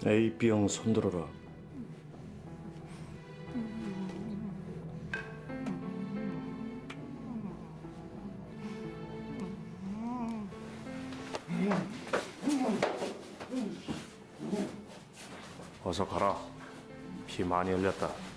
A, B형 손들어라. 어서 가라. 피 많이 흘렸다.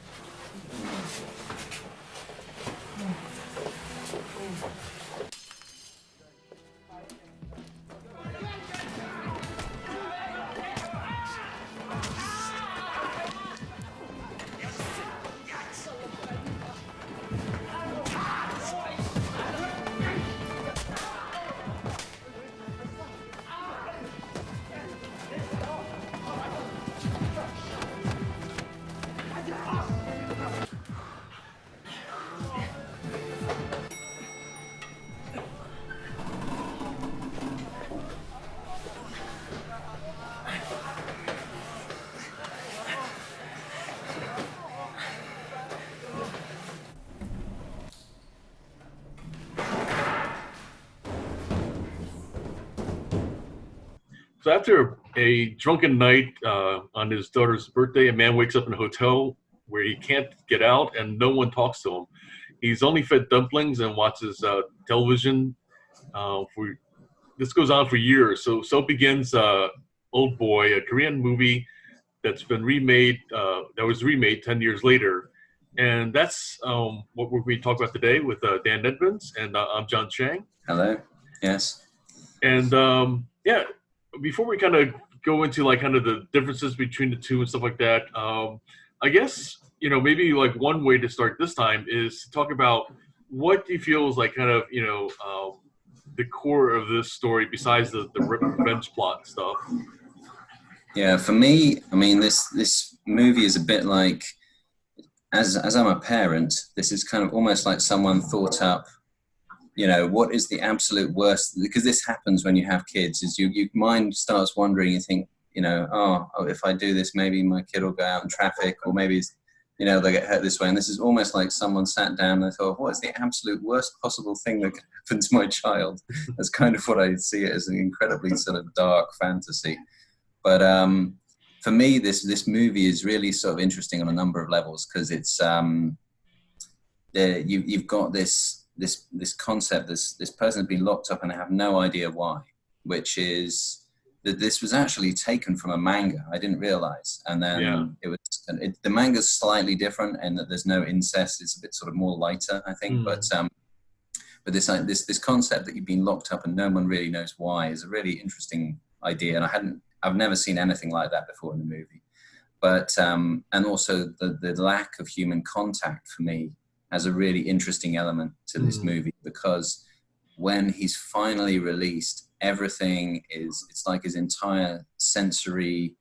So after a drunken night on his daughter's birthday, a man wakes up in a hotel where he can't get out and no one talks to him. He's only fed dumplings and watches television. This goes on for years. So begins Oldboy, a Korean movie that's been remade, that was remade 10 years later. And that's what we're going to talk about today with Dan Edmonds, and I'm John Chang. Hello. Yes. And yeah, before we kind of go into like kind of the differences between the two and stuff like that, I guess, you know, maybe like one way to start this time is to talk about what do you feel is like kind of, you know, the core of this story besides the revenge plot and stuff. Yeah, for me, I mean, this movie is a bit like, as I'm a parent, this is kind of almost like someone thought up, you know, what is the absolute worst, because this happens when you have kids, is your mind starts wandering, you think, you know, oh, if I do this, maybe my kid will go out in traffic, or maybe, you know, they'll get hurt this way. And this is almost like someone sat down and thought, what is the absolute worst possible thing that could happen to my child? That's kind of what I see it as, an incredibly sort of dark fantasy. But for me, this movie is really sort of interesting on a number of levels, because it's you've got this concept, this person has been locked up and I have no idea why, which is that this was actually taken from a manga. I didn't realize, and then the manga's slightly different in that there's no incest. It's a bit sort of more lighter, I think. But this concept that you've been locked up and no one really knows why is a really interesting idea, and I've never seen anything like that before in the movie. But and also the lack of human contact for me has a really interesting element to this movie, because when he's finally released, everything it's like his entire sensory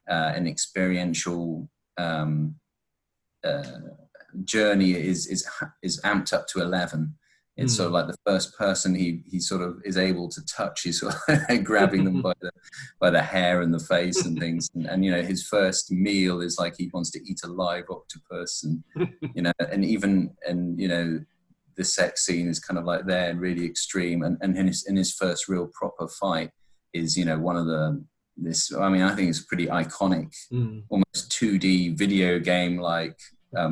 and experiential journey is amped up to 11. It's sort of like the first person he sort of is able to touch. He's sort of grabbing them by the hair and the face and things. And you know, his first meal is like he wants to eat a live octopus, and you know, and you know, the sex scene is kind of like there and really extreme. And in his first real proper fight is, you know, one of I think it's a pretty iconic, almost 2D video game like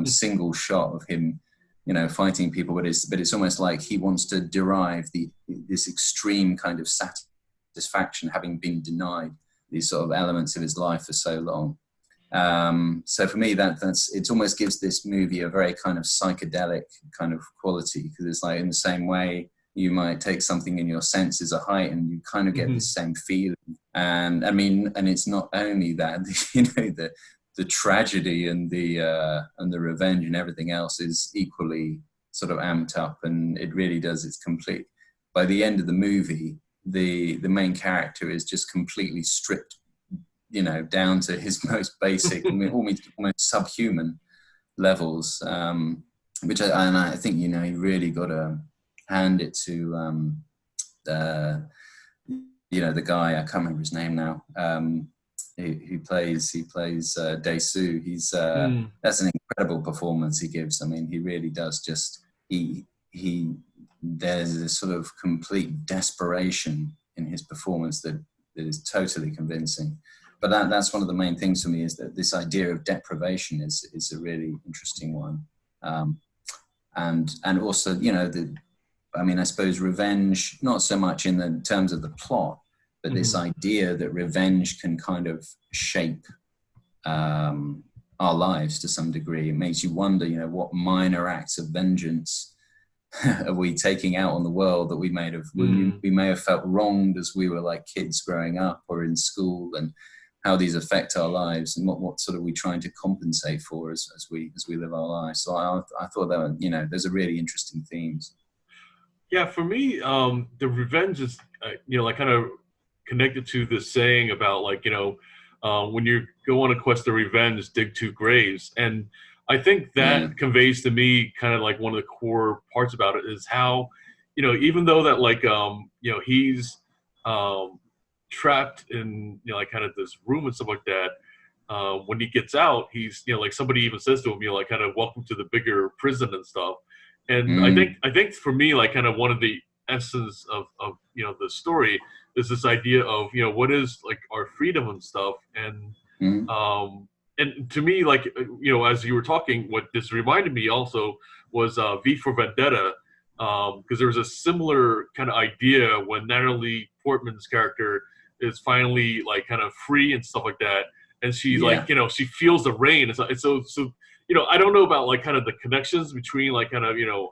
single shot of him, you know, fighting people, but it's almost like he wants to derive this extreme kind of satisfaction, having been denied these sort of elements of his life for so long. So for me, it almost gives this movie a very kind of psychedelic kind of quality, because it's like, in the same way you might take something in your senses a height and you kind of get the same feeling. And I mean, and it's not only that, you know, the tragedy and the revenge and everything else is equally sort of amped up, and it really does. It's complete. By the end of the movie, the main character is just completely stripped, you know, down to his most basic, almost subhuman levels. Which I think, you know, you really got to hand it to you know, the guy, I can't remember his name now. He plays Dae-soo. He's that's an incredible performance he gives. I mean, he really does. Just there's a sort of complete desperation in his performance that is totally convincing. but that's one of the main things for me, is that this idea of deprivation is a really interesting one. And also, you know, I suppose revenge, not so much in the terms of the plot, but this idea that revenge can kind of shape our lives to some degree. It makes you wonder, you know, what minor acts of vengeance are we taking out on the world that we may have felt wronged as we were like kids growing up or in school, and how these affect our lives, and what sort of we trying to compensate for as we live our lives. So I thought that, you know, there's a really interesting themes. Yeah, for me, the revenge is, you know, like kind of connected to this saying about like, you know, when you go on a quest of revenge, dig two graves. And I think that conveys to me kind of like one of the core parts about it is how, you know, even though that like, you know, he's trapped in, you know, like kind of this room and stuff like that, when he gets out, he's, you know, like somebody even says to him, you know, like kind of welcome to the bigger prison and stuff. And I think for me, like kind of one of the essence of, you know, the story is this idea of, you know, what is like our freedom and stuff. And, and to me, like, you know, as you were talking, what this reminded me also was V for Vendetta, because there was a similar kind of idea when Natalie Portman's character is finally like kind of free and stuff like that. And she like, you know, she feels the rain. It's so, you know, I don't know about like kind of the connections between like kind of, you know,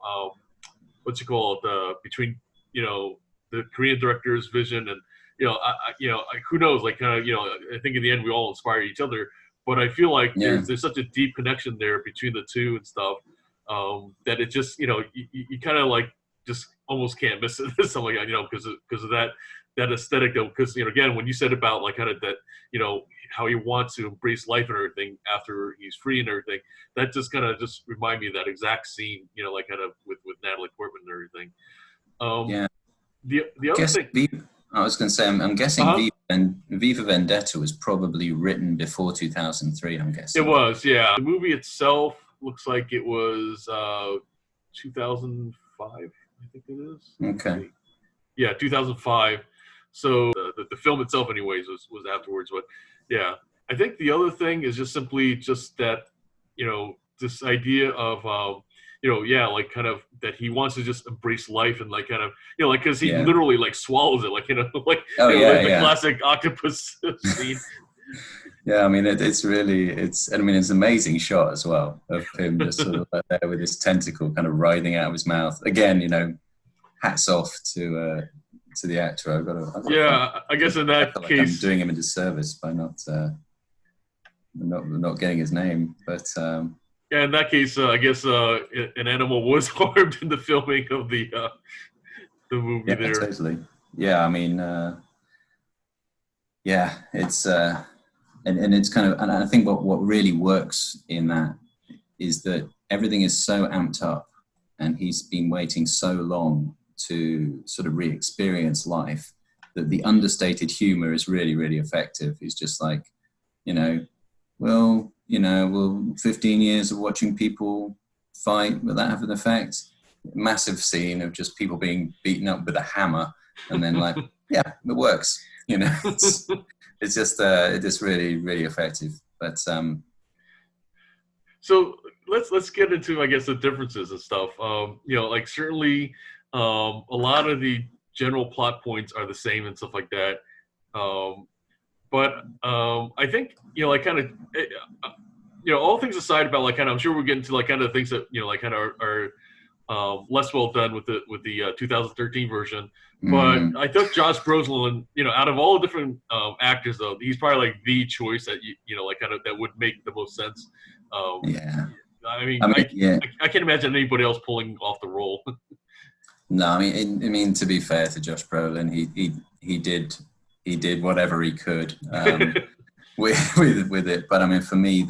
what's it called, between, you know, the Korean director's vision and, you know, you know, who knows, like kind of, you know, I think in the end we all inspire each other, but I feel like there's such a deep connection there between the two and stuff, that it just, you know, you kind of like just almost can't miss it, something like that, you know, because of that aesthetic, though, because, you know, again, when you said about like kind of that, you know, how he wants to embrace life and everything after he's free and everything, that just kind of just remind me of that exact scene, you know, like kind of with Natalie Portman and everything. The other thing, I was going to say, I'm guessing V for Vendetta was probably written before 2003. I'm guessing it was, yeah. The movie itself looks like it was 2005, I think it is. Okay. Yeah, 2005. So the film itself, anyways, was afterwards. But yeah, I think the other thing is just simply just that, you know, this idea of, you know, yeah, like kind of that he wants to just embrace life and like kind of, you know, like because he literally like swallows it, like, you know, like, like the classic octopus scene. Yeah, I mean, it's really, I mean, it's an amazing shot as well of him just sort of like there with his tentacle kind of writhing out of his mouth. Again, you know, hats off to the actor. I've got to I guess in that like case, I'm doing him a disservice by not getting his name, but yeah, in that case, I guess an animal was harmed in the filming of the movie. Yeah, there. Totally. Yeah, I mean, yeah, it's and it's kind of, and I think what really works in that is that everything is so amped up, and he's been waiting so long to sort of re-experience life that the understated humor is really, really effective. He's just like, you know, well, 15 years of watching people fight, will that have an effect? Massive scene of just people being beaten up with a hammer, and then like, yeah, it works. You know, it's just really, really effective. But so let's get into, I guess, the differences and stuff. You know, like certainly a lot of the general plot points are the same and stuff like that. But I think, you know, like kind of, you know, all things aside about like kind of, I'm sure we'll get into like kind of things that, you know, like kind of are less well done with the 2013 version. But I thought Josh Brolin, you know, out of all the different actors, though, he's probably like the choice that you know, like kind of that would make the most sense. yeah, I mean I can't imagine anybody else pulling off the role. No, I mean, to be fair to Josh Brolin, he did whatever he could with it. But I mean, for me,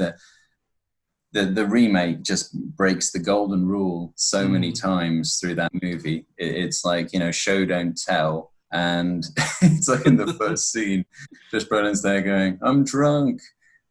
the remake just breaks the golden rule so many times through that movie. It's like, you know, show don't tell, and it's like in the first scene, Josh Brolin's there going, "I'm drunk,"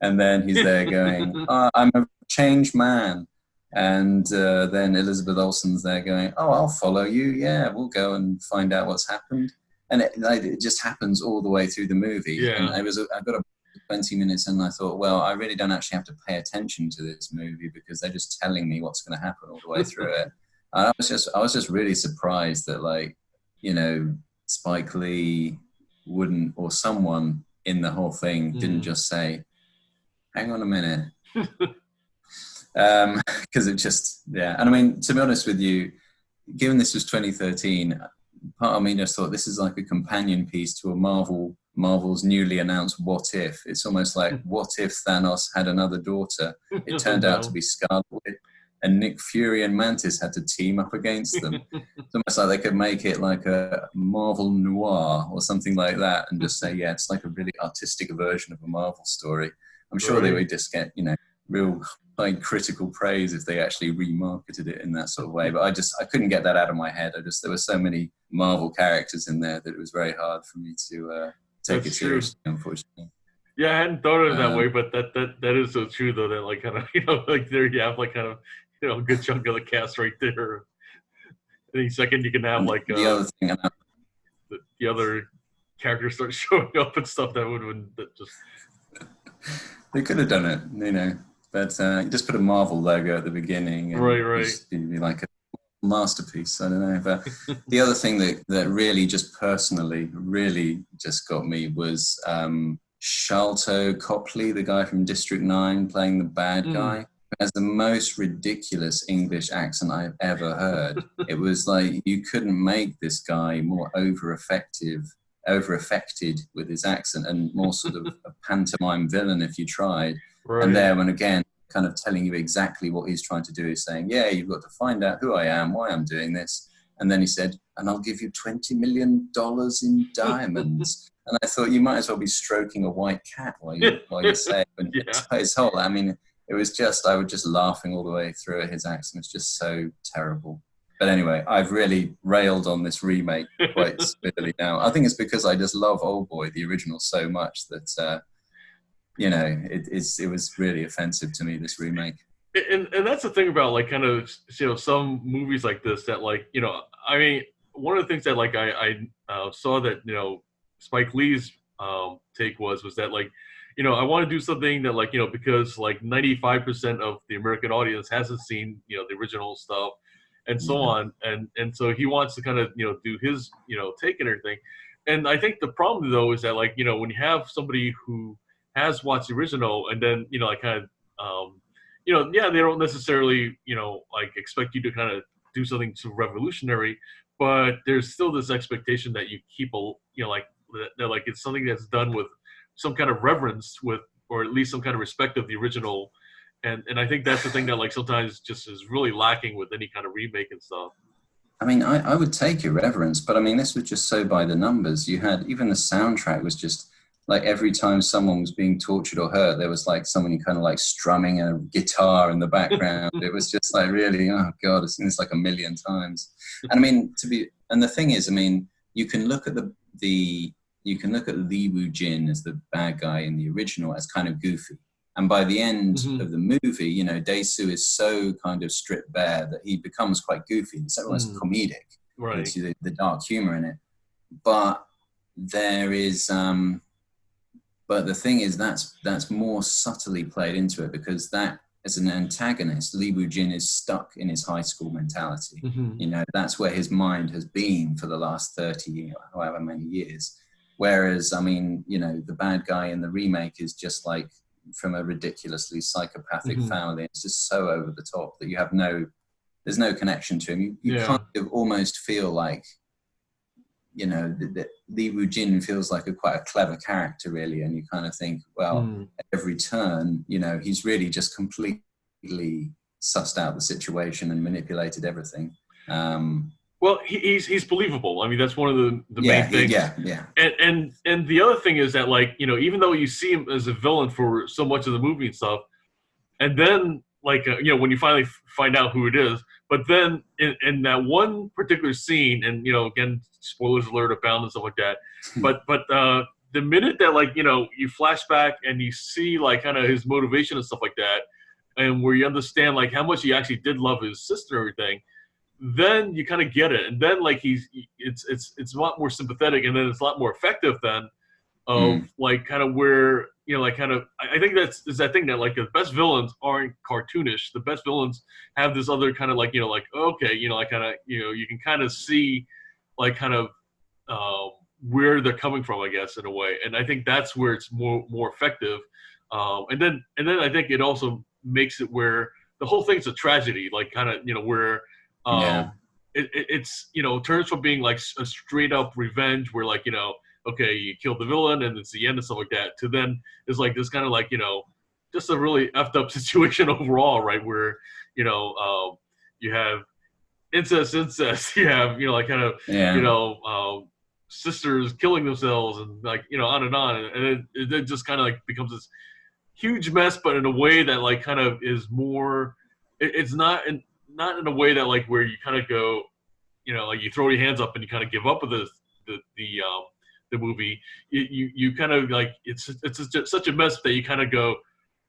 and then he's there going, "I'm a changed man." And then Elizabeth Olsen's there going, "Oh, I'll follow you. Yeah, we'll go and find out what's happened." And it just happens all the way through the movie. Yeah. And I've got 20 minutes and I thought, well, I really don't actually have to pay attention to this movie because they're just telling me what's going to happen all the way through it. And I was just really surprised that, like, you know, Spike Lee wouldn't, or someone in the whole thing didn't just say, hang on a minute. Because it just, yeah. And I mean, to be honest with you, given this was 2013, part of me just thought this is like a companion piece to a Marvel's newly announced What If. It's almost like, what if Thanos had another daughter? It turned out to be Scarlet Witch, and Nick Fury and Mantis had to team up against them. It's almost like they could make it like a Marvel noir or something like that and just say, yeah, it's like a really artistic version of a Marvel story. I'm sure they would just get, you know, real like critical praise if they actually remarketed it in that sort of way. But I couldn't get that out of my head. There were so many Marvel characters in there that it was very hard for me to take it seriously, unfortunately. Yeah, I hadn't thought of it that way, but that is so true though, that like kind of, you know, like there you have like kind of, you know, a good chunk of the cast right there. Any second you can have like the other thing, the other characters start showing up and stuff that just they could have done it, you know, but just put a Marvel logo at the beginning, and right. it'd be like a masterpiece. I don't know, but the other thing that really just personally really just got me was Sharlto Copley, the guy from District 9 playing the bad guy, who has the most ridiculous English accent I've ever heard. It was like you couldn't make this guy more over-affected with his accent, and more sort of a pantomime villain if you tried. Right. And there, when again, kind of telling you exactly what he's trying to do, is saying, yeah, you've got to find out who I am, why I'm doing this. And then he said, and I'll give you $20 million in diamonds. And I thought, you might as well be stroking a white cat while you say it. His whole, I mean, it was just, I was just laughing all the way through it. His accent was just so terrible. But anyway, I've really railed on this remake quite severely now. I think it's because I just love Oldboy, the original, so much that, you know, it was really offensive to me, this remake. And that's the thing about like kind of, you know, some movies like this that like, you know, I mean, one of the things that like I saw that, you know, Spike Lee's take was that like, you know, I want to do something that like, you know, because like 95% of the American audience hasn't seen, you know, the original stuff and so on. And so he wants to kind of, you know, do his, you know, take and everything. And I think the problem though is that like, you know, when you have somebody who has watched the original and then, you know, like kind of, you know, yeah, they don't necessarily, you know, like expect you to kind of do something too revolutionary, but there's still this expectation that you keep a, you know, like that like it's something that's done with some kind of reverence with, or at least some kind of respect of the original. And I think that's the thing that like sometimes just is really lacking with any kind of remake and stuff. I mean, I would take your reverence, but I mean, this was just so by the numbers. You had, even the soundtrack was just like every time someone was being tortured or hurt, there was like someone kind of like strumming a guitar in the background. It was just like really, oh God, I've seen this like a million times. And I mean, and the thing is, I mean, you can look at you can look at Lee Woo-jin as the bad guy in the original as kind of goofy. And by the end of the movie, you know, Dae-soo is so kind of stripped bare that he becomes quite goofy. It's almost comedic. Right. The dark humor in it. But there is, but the thing is, that's more subtly played into it, because that, as an antagonist, Lee Woo-jin is stuck in his high school mentality. You know, that's where his mind has been for the last 30 years, however many years. Whereas, I mean, you know, the bad guy in the remake is just like from a ridiculously psychopathic family. It's just so over the top that you have there's no connection to him. You kind of almost feel like, you know, that Lee Woo-jin feels like quite a clever character, really. And you kind of think, well, at every turn, you know, he's really just completely sussed out the situation and manipulated everything. Well, he's believable. I mean, that's one of the main things. Yeah. And the other thing is that, like, you know, even though you see him as a villain for so much of the movie and stuff, and then, like, you know, when you finally find out who it is, but then in that one particular scene, and, you know, again, spoilers alert abound and stuff like that, but the minute that, like, you know, you flash back and you see, like, kind of his motivation and stuff like that, and where you understand, like, how much he actually did love his sister and everything, then you kind of get it. And then, like, it's a lot more sympathetic, and then it's a lot more effective then, of like kind of where, you know, like kind of, I think that's is that thing that like the best villains aren't cartoonish. The best villains have this other kind of like, you know, like, okay, you know, like kind of, you know, you can kind of see like kind of where they're coming from, I guess, in a way. And I think that's where it's more effective. And then I think it also makes it where the whole thing's a tragedy, like kind of, you know, where it's, you know, turns from being like a straight up revenge where like, you know, okay, you killed the villain and it's the end and stuff like that, to then it's like this kind of like, you know, just a really effed up situation overall, right? Where, you know, you have incest, you have, you know, like kind of, you know, sisters killing themselves and like, you know, on, and it just kind of like becomes this huge mess, but in a way that like kind of is more, it's not in a way that like where you kind of go, you know, like you throw your hands up and you kind of give up with the movie. You kind of like it's just such a mess that you kind of go,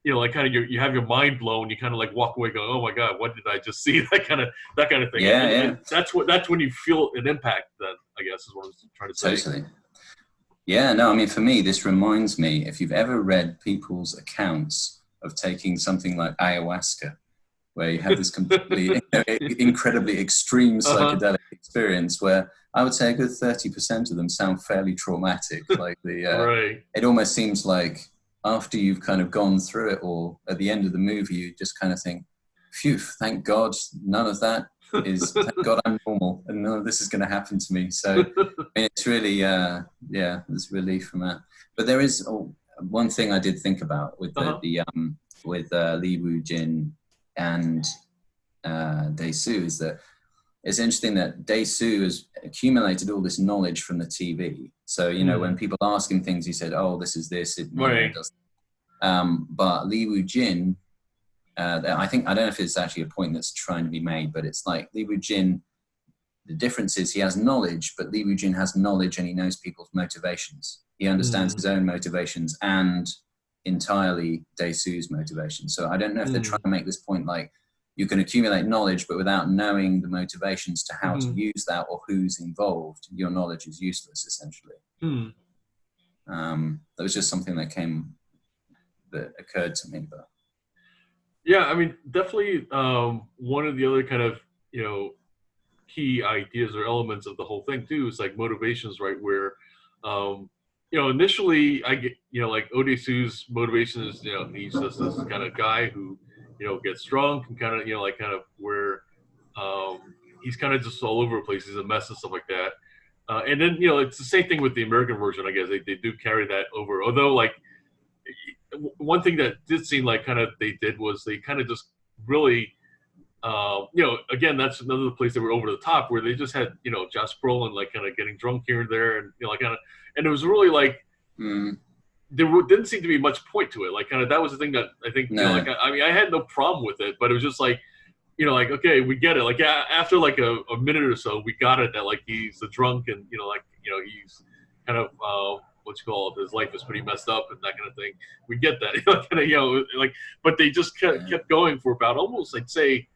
you know, like kind of you have your mind blown. You kind of like walk away going, oh my god, what did I just see? that kind of thing. And that's when you feel an impact. Then I guess is what I was trying to say. Totally. Yeah, no, I mean, for me, this reminds me, if you've ever read people's accounts of taking something like ayahuasca, where you have this completely incredibly extreme psychedelic experience where I would say a good 30% of them sound fairly traumatic. Like it almost seems like after you've kind of gone through it all, at the end of the movie, you just kind of think, phew, thank God, none of that is, thank God I'm normal and none of this is going to happen to me. So I mean, it's really, there's relief from that. But there is one thing I did think about with with Lee Woo-jin and Dae-soo is that it's interesting that Dae-soo has accumulated all this knowledge from the TV. So, you know, when people ask him things, he said, oh, this is this. It does. But Lee Woo-jin, I don't know if it's actually a point that's trying to be made, but it's like Lee Woo-jin, the difference is he has knowledge, but Lee Woo-jin has knowledge and he knows people's motivations. He understands his own motivations and entirely Dae-soo's motivations. So I don't know if they're trying to make this point like you can accumulate knowledge, but without knowing the motivations to how to use that or who's involved, your knowledge is useless, essentially. That was just something that occurred to me. But yeah, I mean, definitely one of the other kind of, you know, key ideas or elements of the whole thing too is like motivations, right? Where you know, initially I get, you know, like Dae-soo's motivation is, you know, he's just this kind of guy who, you know, gets drunk and kind of, you know, like kind of where he's kind of just all over the place. He's a mess and stuff like that. And then, you know, it's the same thing with the American version, I guess. They do carry that over. Although, like, one thing that did seem like kind of they did was they kind of just really, you know, again, that's another place they were over the top where they just had, you know, Josh Brolin, like, kind of getting drunk here and there. And, you know, like, kind of, and it was really like, there didn't seem to be much point to it. Like, kind of, that was the thing that I think, you know, like, I mean, I had no problem with it, but it was just like, you know, like, okay, we get it. Like, after like a minute or so, we got it that like he's a drunk and, you know, like, you know, he's kind of, what you call it, his life is pretty messed up and that kind of thing. We get that, kind of, you know, like, but they just kept going for about almost, I'd say,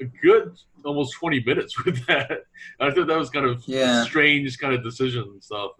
a good almost 20 minutes with that. And I thought that was kind of a strange kind of decision and stuff.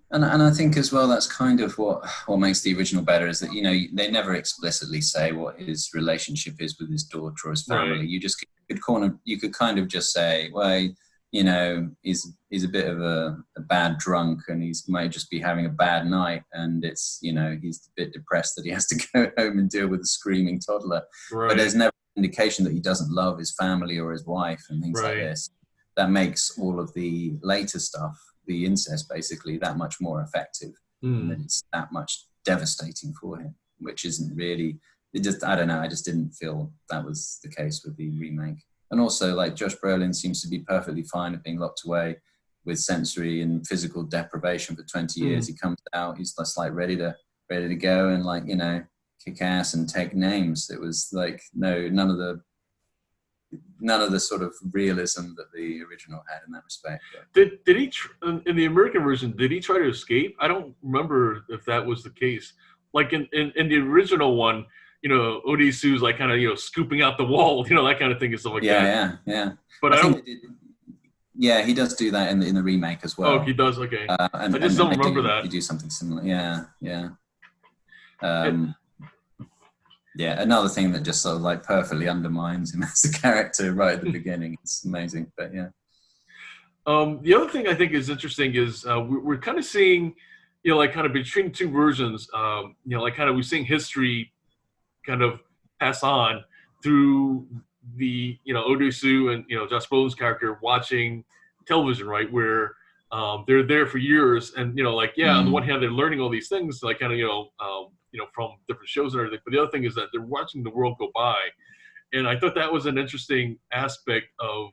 And I think as well, that's kind of what makes the original better is that, you know, they never explicitly say what his relationship is with his daughter or his family. Right. You could kind of just say, well, you know, he's a bit of a bad drunk and he might just be having a bad night and it's, you know, he's a bit depressed that he has to go home and deal with a screaming toddler. Right. But there's never indication that he doesn't love his family or his wife and things like this. That makes all of the later stuff, the incest basically, that much more effective. And it's that much devastating for him, which isn't really, I don't know, I just didn't feel that was the case with the remake. And also, like, Josh Brolin seems to be perfectly fine at being locked away with sensory and physical deprivation for 20 years. He comes out, he's just like ready to go and, like, you know, kick ass and take names. It was like, none of the sort of realism that the original had in that respect. Did he in the American version? Did he try to escape? I don't remember if that was the case. Like in the original one, you know, Dae-soo's like kind of, you know, scooping out the wall, you know, that kind of thing and stuff like that. Yeah. But I think Yeah, he does do that in the remake as well. Oh, he does. Okay, And, I just don't they remember that. You do something similar. Yeah, yeah. It, Yeah, another thing that just sort of like perfectly undermines him as a character right at the beginning. It's amazing, but yeah. The other thing I think is interesting is we're kind of seeing, you know, like kind of between two versions. You know, like kind of we're seeing history kind of pass on through the, you know, Odesu and, you know, Josh Brolin's character watching television, right, where they're there for years, and, you know, like, yeah, on the one hand they're learning all these things, like kind of, you know, from different shows and everything, but the other thing is that they're watching the world go by. And I thought that was an interesting aspect of,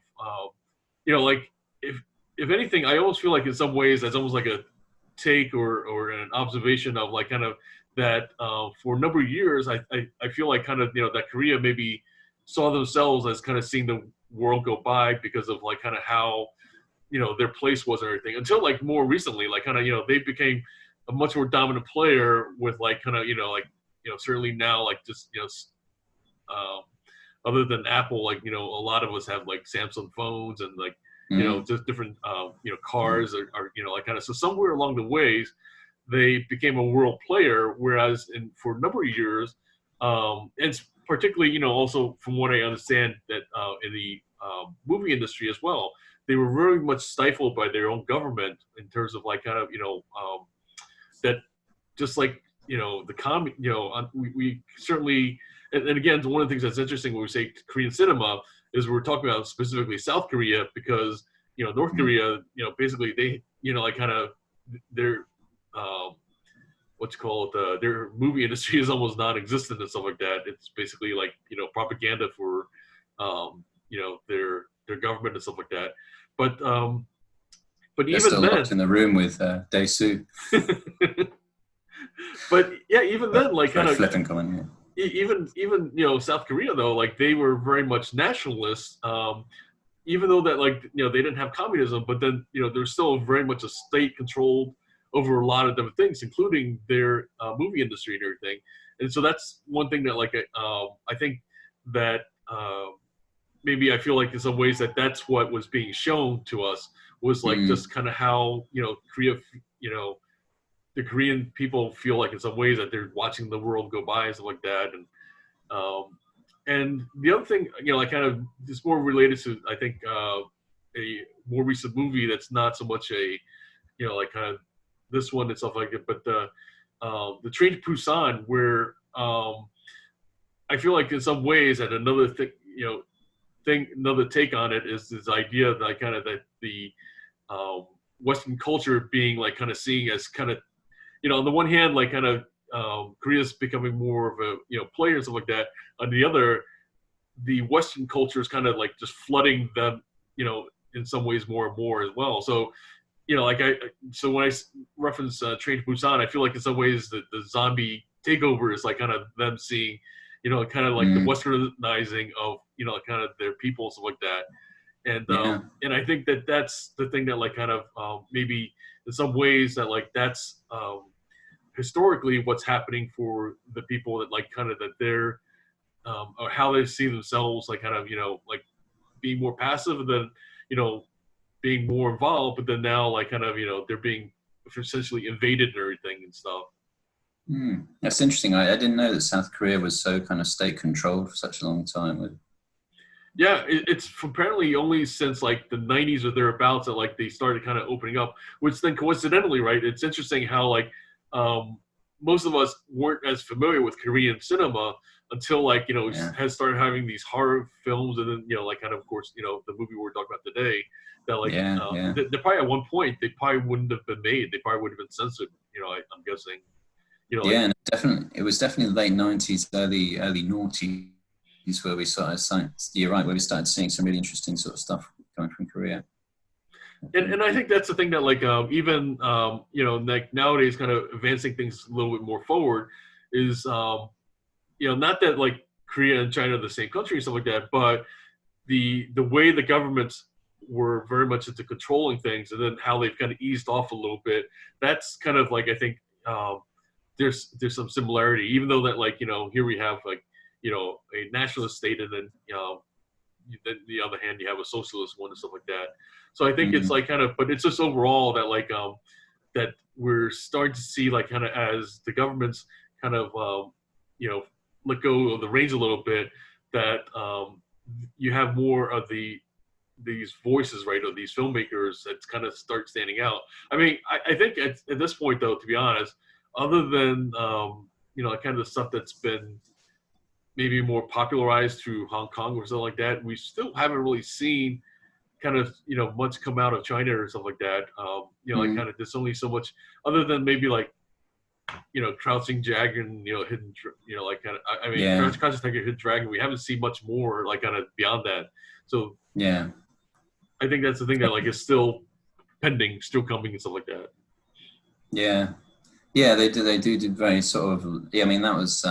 you know, like, if anything, I almost feel like in some ways that's almost like a take or an observation of like kind of that for a number of years, I feel like kind of, you know, that Korea maybe saw themselves as kind of seeing the world go by because of like kind of how, you know, their place was and everything, until like more recently, like kind of, you know, they became a much more dominant player with like kind of, you know, like, you know, certainly now, like just, you know, other than Apple, like, you know, a lot of us have like Samsung phones and like, you know, just different, you know, cars are, you know, like kind of, so somewhere along the ways, they became a world player, whereas for a number of years, and it's particularly, you know, also from what I understand that in the movie industry as well, they were very much stifled by their own government in terms of like kind of, you know, that just like, you know, you know, we certainly, and again, one of the things that's interesting when we say Korean cinema is we're talking about specifically South Korea, because, you know, North Korea, you know, basically they, you know, like kind of their, what's called, their movie industry is almost non-existent and stuff like that. It's basically like, you know, propaganda for, you know, their government and stuff like that. But They're even still then, locked in the room with Dae-soo. but yeah, even then, like kind of flipping comment. Yeah. Even you know, South Korea though, like they were very much nationalists, even though that, like, you know, they didn't have communism, but then, you know, there's still very much a state controlled over a lot of different things, including their movie industry and everything. And so that's one thing that, like, I think that maybe I feel like in some ways that's what was being shown to us, was like just kind of how, you know, Korea, you know, the Korean people feel like in some ways that they're watching the world go by and stuff like that. And the other thing, you know, like kind of just more related to, I think, a more recent movie that's not so much a, you know, like kind of this one and stuff like it, but the Train to Pusan, where I feel like in some ways that another thing, you know, another take on it is this idea that kind of that the Western culture being like kind of seeing as kind of, you know, on the one hand, like kind of Korea's becoming more of a, you know, player and stuff like that. On the other, the Western culture is kind of like just flooding them, you know, in some ways more and more as well. So, you know, like so when I reference Train to Busan, I feel like in some ways the zombie takeover is like kind of them seeing, you know, kind of like the westernizing of, you know, kind of their people and stuff like that. And and I think that that's the thing that like kind of maybe in some ways that like that's historically what's happening for the people that like kind of that they're or how they see themselves, like kind of, you know, like being more passive and then, you know, being more involved, but then now like kind of, you know, they're being essentially invaded and everything and stuff. That's interesting. I didn't know that South Korea was so kind of state controlled for such a long time. Yeah, it's apparently only since like the 90s or thereabouts that like they started kind of opening up, which then coincidentally, right, it's interesting how like most of us weren't as familiar with Korean cinema until like, you know, has started having these horror films, and then, you know, like kind of course, you know, the movie we're talking about today, that like they probably at one point they probably wouldn't have been made, they probably would have been censored, you know, I'm guessing, you know. Yeah, like, definitely, it was definitely the late 90s, early noughties where we started seeing, you're right, where we started seeing some really interesting sort of stuff coming from Korea. And I think that's the thing that like even you know, like nowadays kind of advancing things a little bit more forward is you know, not that like Korea and China are the same country and stuff like that, but the way the governments were very much into controlling things, and then how they've kind of eased off a little bit, that's kind of like, I think there's some similarity, even though that like, you know, here we have like, you know, a nationalist state, and then then the other hand you have a socialist one and stuff like that. So I think it's like kind of, but it's just overall that like that we're starting to see like kind of as the government's kind of you know, let go of the reins a little bit, that you have more of these voices, right, of these filmmakers that kind of start standing out. I mean, I think at this point, though, to be honest, other than you know, kind of the stuff that's been maybe more popularized through Hong Kong or something like that, we still haven't really seen kind of, you know, much come out of China or stuff like that. You know, like kind of there's only so much other than maybe like, you know, Crouching Dragon, you know, Hidden, you know, like kind of, I mean, Crouching Tiger, Hidden Dragon, we haven't seen much more like kind of beyond that. So yeah, I think that's the thing that like is still pending, still coming and stuff like that. Yeah. Yeah, they do very sort of. Yeah, I mean that was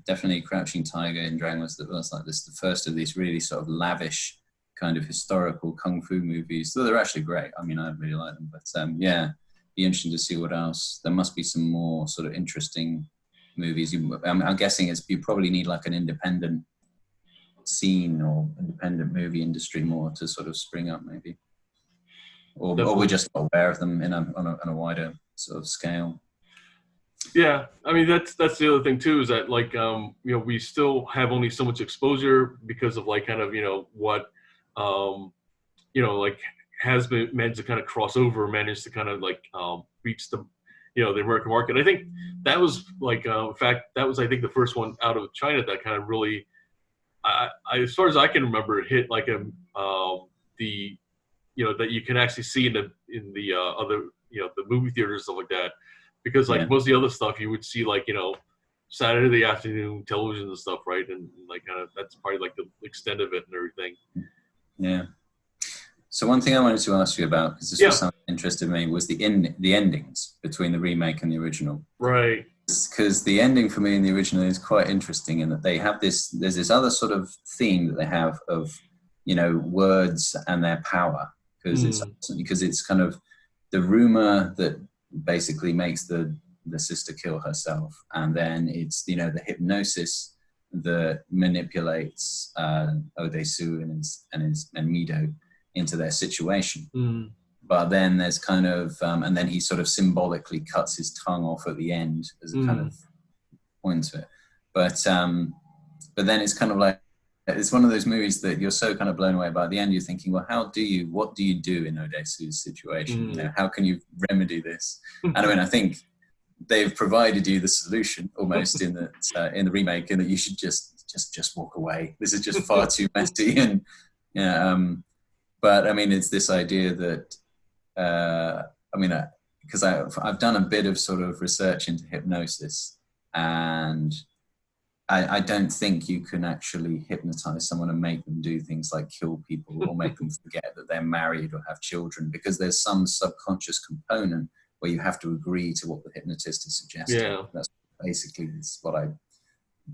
definitely Crouching Tiger, Hidden Dragon was like this, the first of these really sort of lavish kind of historical kung fu movies. So they're actually great. I mean, I really like them. But yeah, be interesting to see what else. There must be some more sort of interesting movies. I'm guessing you probably need like an independent scene or independent movie industry more to sort of spring up, maybe, or we're just not aware of them on a wider sort of scale. Yeah, I mean that's the other thing too, is that like you know, we still have only so much exposure because of like kind of, you know, what you know, like has been managed to kind of cross over, managed to kind of like reach the, you know, the American market. I think that was like in fact that was, I think, the first one out of China that kind of really, I as far as I can remember, hit like the, you know, that you can actually see in the other, you know, the movie theaters, stuff like that. Because like most of the other stuff you would see like, you know, Saturday afternoon television and stuff, right? And like kind of that's probably like the extent of it and everything. Yeah. So one thing I wanted to ask you about, because this was something that interested me, was the endings between the remake and the original. Right. Because the ending for me in the original is quite interesting in that they have there's this other sort of theme that they have of, you know, words and their power. Because it's kind of the rumor that basically makes the sister kill herself, and then it's, you know, the hypnosis that manipulates Odesu and Mido into their situation. But then there's kind of and then he sort of symbolically cuts his tongue off at the end as a kind of point to it. But then it's kind of like, it's one of those movies that you're so kind of blown away by at the end, you're thinking, well, what do you do in Odesu's situation? You know, how can you remedy this? And I mean, I think they've provided you the solution almost in the remake, in that you should just walk away. This is just far too messy. And but I mean, it's this idea that I mean, because I've done a bit of sort of research into hypnosis, and I don't think you can actually hypnotize someone and make them do things like kill people or make them forget that they're married or have children, because there's some subconscious component where you have to agree to what the hypnotist is suggesting. Yeah. That's basically what I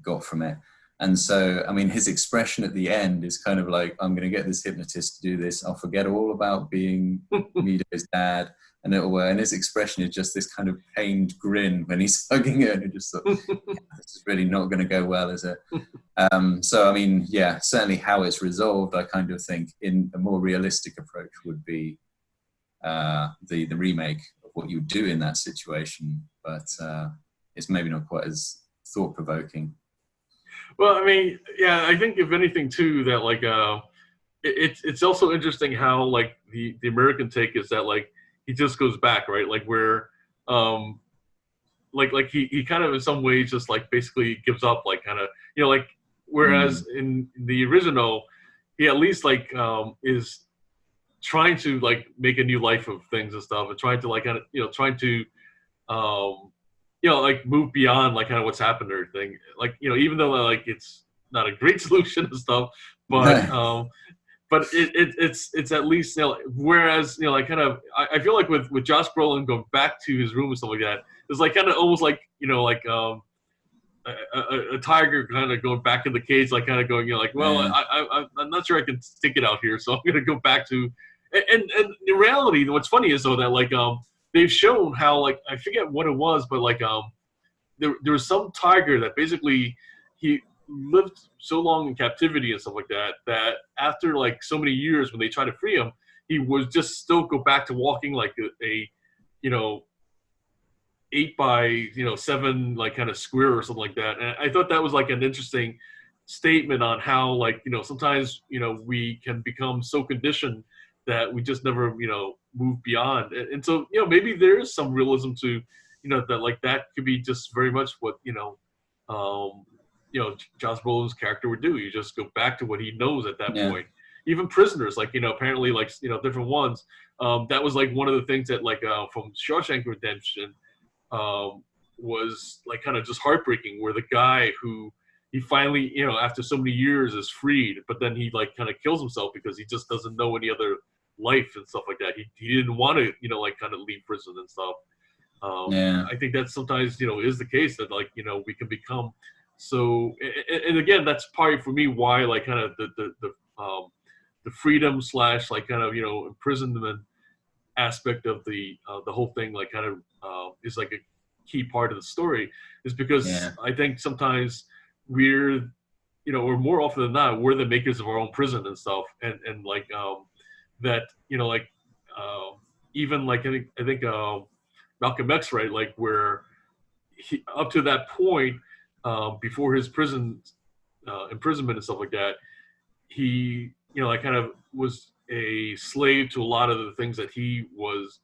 got from it. And so, I mean, his expression at the end is kind of like, I'm going to get this hypnotist to do this. I'll forget all about being Mido's dad. And his expression is just this kind of pained grin when he's hugging her, and it just thought, this is really not going to go well, is it? So, I mean, yeah, certainly how it's resolved, I kind of think in a more realistic approach would be the remake of what you would do in that situation, but it's maybe not quite as thought-provoking. Well, I mean, yeah, I think if anything too, that like it's also interesting how like the American take is that like he just goes back, right? Like where like he kind of in some ways just like basically gives up, like kind of, you know, like whereas in the original he at least like is trying to like make a new life of things and stuff, and trying to like kind of, you know, trying to you know, like move beyond like kind of what's happened or everything. Like, you know, even though like it's not a great solution and stuff, but it's at least, you know, whereas, you know, like kind of, I feel like with Josh Brolin going back to his room and stuff like that, it's like kind of almost like, you know, like a tiger kind of going back in the cage, like kind of going, you know, like, well, I'm not sure I can stick it out here, so I'm going to go back to, and in reality, what's funny is though that like, they've shown how, like, I forget what it was, but like there was some tiger that basically lived so long in captivity and stuff like that, that after like so many years, when they tried to free him, he would just still go back to walking like a 8 by 7 like kind of square or something like that. And I thought that was like an interesting statement on how like sometimes we can become so conditioned that we just never move beyond. And so maybe there is some realism to that, like that could be just very much what Josh Brolin's character would do. You just go back to what he knows at that point. Even prisoners, like apparently like different ones. That was like one of the things that like from Shawshank Redemption was like kind of just heartbreaking, where the guy who he finally after so many years is freed, but then he like kind of kills himself because he just doesn't know any other life and stuff like that. He didn't want to like kind of leave prison and stuff. I think that sometimes is the case, that like we can become so, and again, that's probably for me why like kind of the freedom / like kind of imprisonment aspect of the whole thing like kind of is like a key part of the story, is because I think sometimes we're or more often than not, we're the makers of our own prison and stuff, and like that like even like I think Malcolm X, right, like where he, up to that point before his imprisonment and stuff like that, he like kind of was a slave to a lot of the things that he was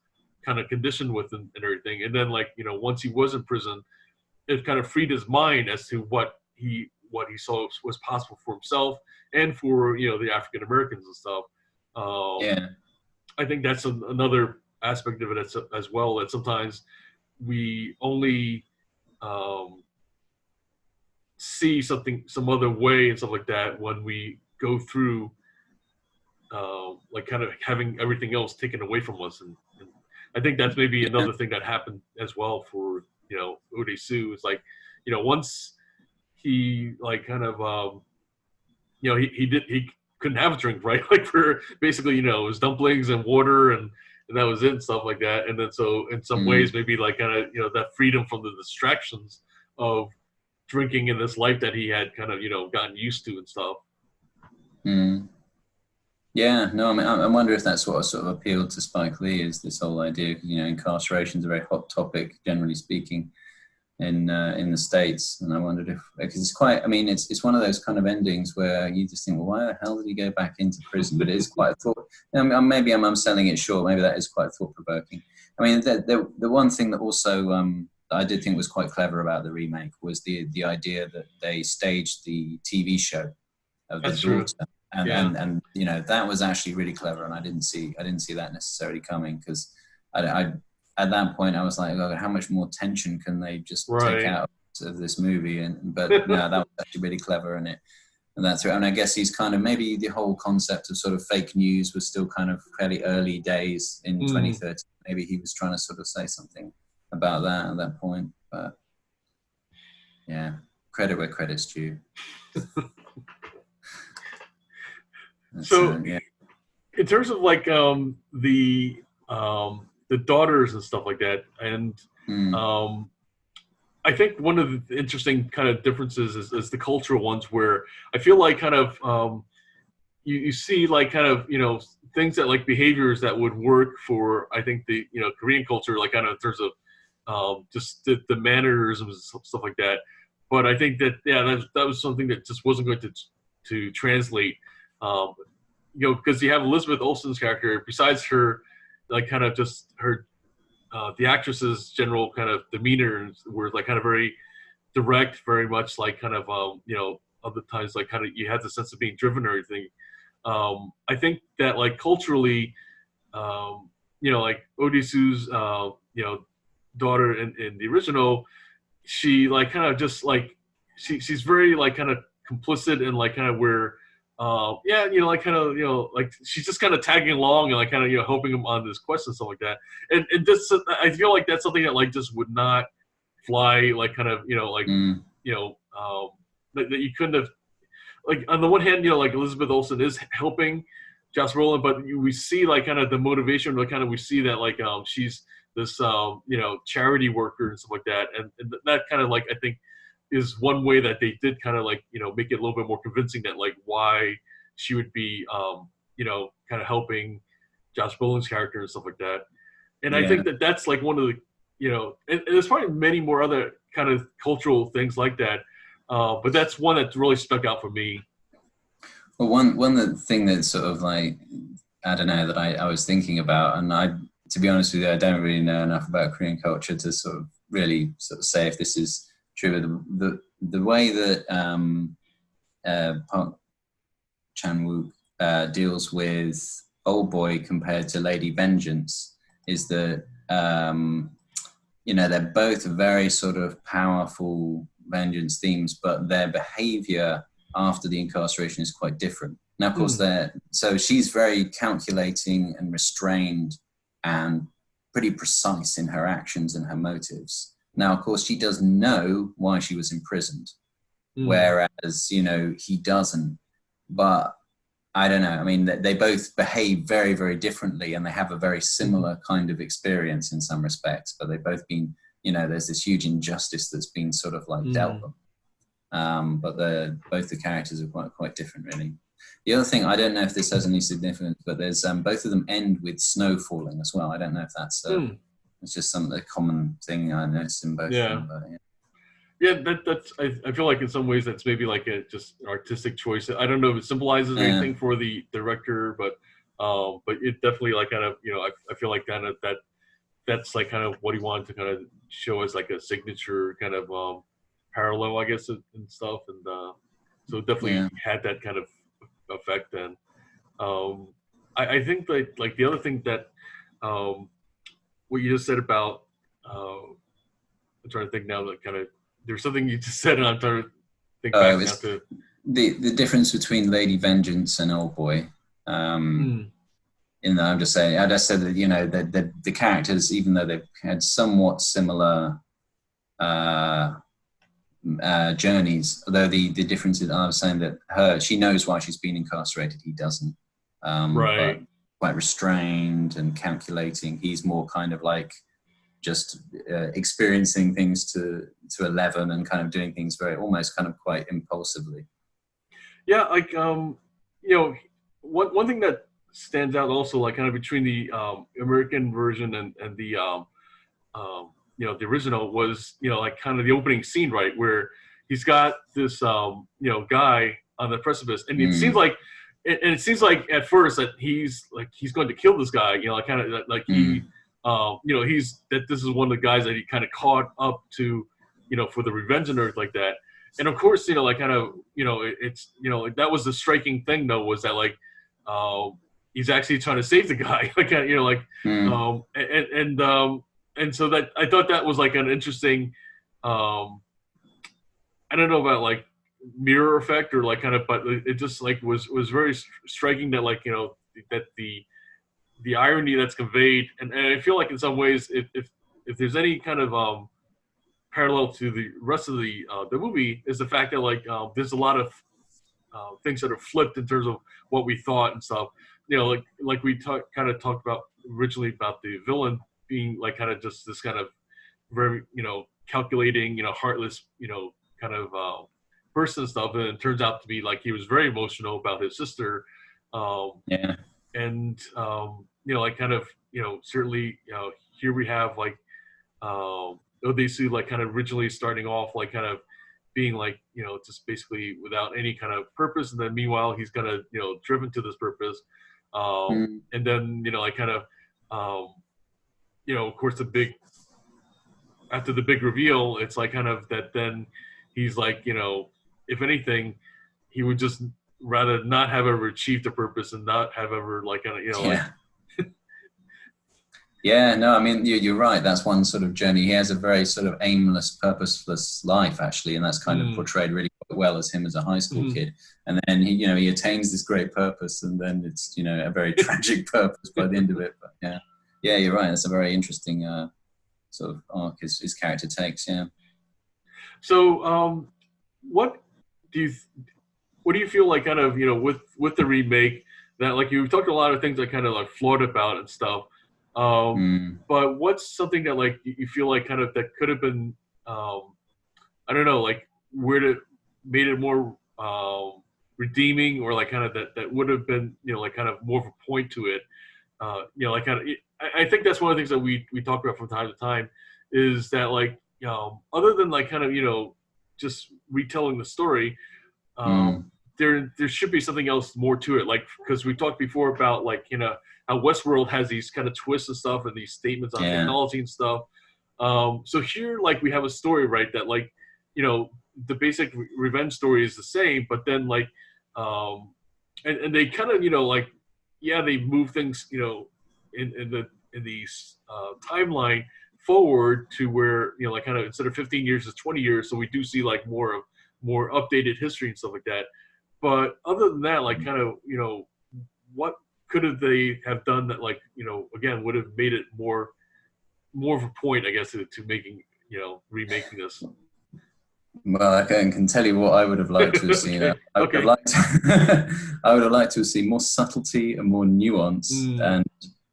kind of conditioned with and everything. And then like once he was in prison, it kind of freed his mind as to what he saw was possible for himself and for the African Americans and stuff. I think that's another aspect of it as well, that sometimes we only see some other way and stuff like that when we go through like kind of having everything else taken away from us. And I think that's maybe another thing that happened as well for Odesu. It's like once he like kind of he couldn't have a drink, right? Like for basically it was dumplings and water and that was it and stuff like that. And then so in some ways maybe like kind of that freedom from the distractions of drinking in this life that he had kind of gotten used to and stuff. Yeah, no, I mean, I wonder if that's what sort of appealed to Spike Lee, is this whole idea, because incarceration is a very hot topic, generally speaking, in the States. And I wondered if, because it's quite, I mean, it's one of those kind of endings where you just think, well, why the hell did he go back into prison? But it is quite a thought. Maybe I'm selling it short. Maybe that is quite thought provoking. I mean, the one thing that also I did think was quite clever about the remake was the idea that they staged the TV show of the daughter. And that was actually really clever, and I didn't see that necessarily coming, because I at that point I was like, oh, how much more tension can they just take out of this movie? But no, that was actually really clever, and that's right. And I guess he's kind of, maybe the whole concept of sort of fake news was still kind of fairly early days in 2013. Maybe he was trying to sort of say something about that at that point. But yeah, credit where credit's due. So in terms of like the daughters and stuff like that, and I think one of the interesting kind of differences is the cultural ones, where I feel like kind of you see like kind of things that like behaviors that would work for, I think, the Korean culture, like kind of in terms of just the mannerisms and stuff like that. But I think that that was something that just wasn't going to translate. Because you have Elizabeth Olsen's character, besides her, like kind of just her, the actress's general kind of demeanor were like kind of very direct, very much like kind of, other times like kind of you had the sense of being driven or anything. I think that like culturally, like Odisu's, daughter in the original, she like kind of just like, she's very like kind of complicit in like kind of where, like kind of, like she's just kind of tagging along and like kind of, helping him on this quest and stuff like that. And just, I feel like that's something that like just would not fly, like kind of, that you couldn't have, like on the one hand, like Elizabeth Olsen is helping Josh Brolin, but we see like kind of the motivation, like kind of we see that like she's this charity worker and stuff like that, and that kind of like I think is one way that they did kind of like, make it a little bit more convincing that like why she would be, kind of helping Josh Brolin's character and stuff like that. And I think that that's like one of the, and there's probably many more other kind of cultural things like that. But that's one that really stuck out for me. Well, one thing that sort of like, I don't know, that I was thinking about, and to be honest with you, I don't really know enough about Korean culture to sort of really sort of say if this is true. The way that Park Chan-wook deals with Oldboy compared to Lady Vengeance is that they're both very sort of powerful vengeance themes, but their behavior after the incarceration is quite different. Now, of course, so she's very calculating and restrained and pretty precise in her actions and her motives. Now, of course, she does know why she was imprisoned, whereas, he doesn't. But I don't know. I mean, they both behave very, very differently, and they have a very similar kind of experience in some respects, but they've both been, there's this huge injustice that's been sort of like dealt them. But both the characters are quite different, really. The other thing, I don't know if this has any significance, but there's both of them end with snow falling as well. I don't know if that's it's just a common thing I noticed in both of them. But, that's. I feel like in some ways that's maybe like just an artistic choice. I don't know if it symbolizes anything for the director, but it definitely like kind of I feel like kind of that's like kind of what he wanted to kind of show as like a signature kind of parallel, I guess, and stuff, and so it definitely had that kind of effect. And I think that like the other thing that what you just said about I'm trying to think now that kind of there's something you just said and I'm trying to think back now to the difference between Lady Vengeance and Oldboy. I'm just saying, I just said that the characters, even though they've had somewhat similar journeys, although the difference is, I was saying that she knows why she's been incarcerated, he doesn't. Right. But quite restrained and calculating. He's more kind of like just experiencing things to 11 and kind of doing things very almost kind of quite impulsively. Yeah, like one thing that stands out also, like kind of between the American version and the the original was like kind of the opening scene, right, where he's got this guy on the precipice, and it seems like it seems like at first that he's going to kill this guy, like kind of like he he's that this is one of the guys that he kind of caught up to, for the revenge and everything like that. And of course, like kind of, it's, that was the striking thing though, was that like, he's actually trying to save the guy, like, and so that, I thought that was like an interesting, I don't know about like mirror effect or like kind of, but it just like was very striking that like, that the irony that's conveyed. And I feel like in some ways, if there's any kind of, parallel to the rest of the movie is the fact that like there's a lot of things that are flipped in terms of what we thought and stuff. Like we kind of talked about originally about the villain being like kind of just this kind of very calculating heartless kind of person and stuff, and it turns out to be like he was very emotional about his sister. And like kind of certainly here we have like Odeisu like kind of originally starting off like kind of being like just basically without any kind of purpose, and then meanwhile he's kind of driven to this purpose, and then like kind of of course after the big reveal, it's like kind of that then he's like if anything he would just rather not have ever achieved a purpose and not have ever like kind of like Yeah, no, I mean, you're right. That's one sort of journey. He has a very sort of aimless, purposeless life, actually, and that's kind of portrayed really quite well as him as a high school kid. And then he attains this great purpose, and then it's a very tragic purpose by the end of it. But yeah, you're right. That's a very interesting sort of arc his character takes. Yeah. So, what do you feel like kind of with the remake that like you talked a lot of things that kind of like flawed about and stuff. But what's something that like you feel like kind of that could have been I don't know, like would have made it more redeeming, or like kind of that would have been, you know, like kind of more of a point to it. You know, like kind of, I think that's one of the things that we talk about from time to time, is that like, other than like kind of, you know, just retelling the story, there should be something else more to it. Like, because we talked before about like, you know, how Westworld has these kind of twists and stuff, and these statements on technology and stuff. So here, like, we have a story, right, that like, you know, the basic revenge story is the same, but then like, and they kind of, you know, like, yeah, they move things, you know, in the timeline forward to where, you know, like kind of instead of 15 years it's 20 years, so we do see like more updated history and stuff like that. But other than that, like kind of, you know, what could have they have done that, like, you know, again, would have made it more of a point, I guess, to making, you know, remaking this. Well, I can tell you what I would have liked to have seen. Okay. I would have liked I would have liked to have seen more subtlety and more nuance and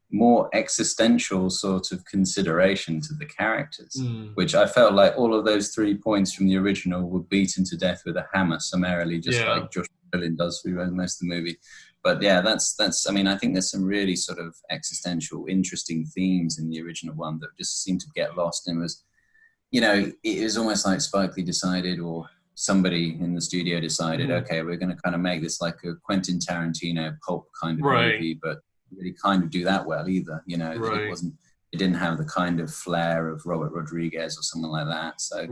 more existential sort of consideration to the characters, which I felt like all of those 3 points from the original were beaten to death with a hammer summarily, just like Josh Brolin does through most of the movie. But yeah, that's. I mean, I think there's some really sort of existential, interesting themes in the original one that just seem to get lost. And it was, you know, it was almost like Spike Lee decided, or somebody in the studio decided, okay, we're going to kind of make this like a Quentin Tarantino pulp kind of movie, but really kind of do that well either. You know, that it didn't have the kind of flair of Robert Rodriguez or someone like that. So